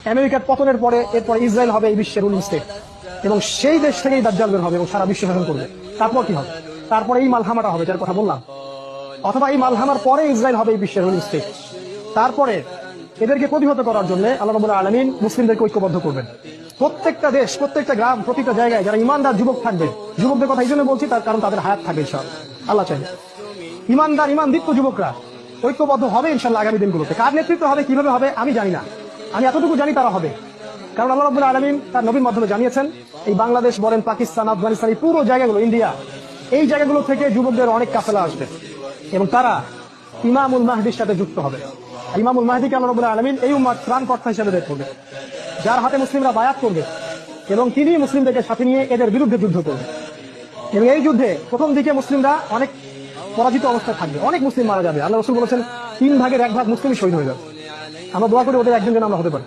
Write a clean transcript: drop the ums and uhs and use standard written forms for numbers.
আমেরিকার পতনের পরে এরপর ইসরায়েল হবে এই বিশ্বের রুলিং স্টেট, এবং সেই দেশ থেকেই দাজ্জাল বের হবে এবং সারা বিশ্ব শাসন করবে। তারপর কি হবে? তারপরে এই মালহামাটা হবে, যার কথা বললাম। অথবা এই মালহামার পরে ইসরায়েল হবে এই বিশ্বের রুলিং স্টেট। তারপরে এদেরকে প্রতিহত করার জন্য আল্লাহ রাব্বুল আলামিন মুসলিমদেরকে ঐক্যবদ্ধ করবেন। প্রত্যেকটা দেশ, প্রত্যেকটা গ্রাম, প্রতিটা জায়গায় যারা ইমানদার যুবক থাকবে, যুবকদের কথা এই জন্য বলছি তার কারণ তাদের হায়াত থাকবে ইনশাআল্লাহ, আল্লাহ চাইলে। ইমানদার ইমানদীপ্ত যুবকরা ঐক্যবদ্ধ হবে ইনশাআল্লাহ আগামী দিনগুলোতে। কার নেতৃত্ব হবে, কিভাবে হবে আমি জানি না, আমি এতটুকু জানি তারা হবে। কারণ আল্লাহ রাব্বুল আলামিন তার নবীর মাধ্যমে জানিয়েছেন, এই বাংলাদেশ বলেন, পাকিস্তান, আফগানিস্তান, এই পুরো জায়গাগুলো, ইন্ডিয়া, এই জায়গাগুলো থেকে যুবকদের অনেক কাফেলা আসবে এবং তারা ইমামুল মাহদির সাথে যুক্ত হবে। ইমামুল মাহদিকে আল্লাহ রাব্বুল আলামিন এই উম্মার ত্রাণকর্তা হিসেবে বের করবে, যার হাতে মুসলিমরা বায়াত করবে এবং তিনি মুসলিমদেরকে সাথে নিয়ে এদের বিরুদ্ধে যুদ্ধ করবে। এবং এই যুদ্ধে প্রথম দিকে মুসলিমরা অনেক পরাজিত অবস্থায় থাকবে, অনেক মুসলিম মারা যাবে। আল্লাহ রাসূল বলেছেন 3 ভাগের 1 ভাগ মুসলিমই শহীদ হয়ে যাবে। আমরা দোয়া করি ওদের একজন যেন আমরা হতে পারি।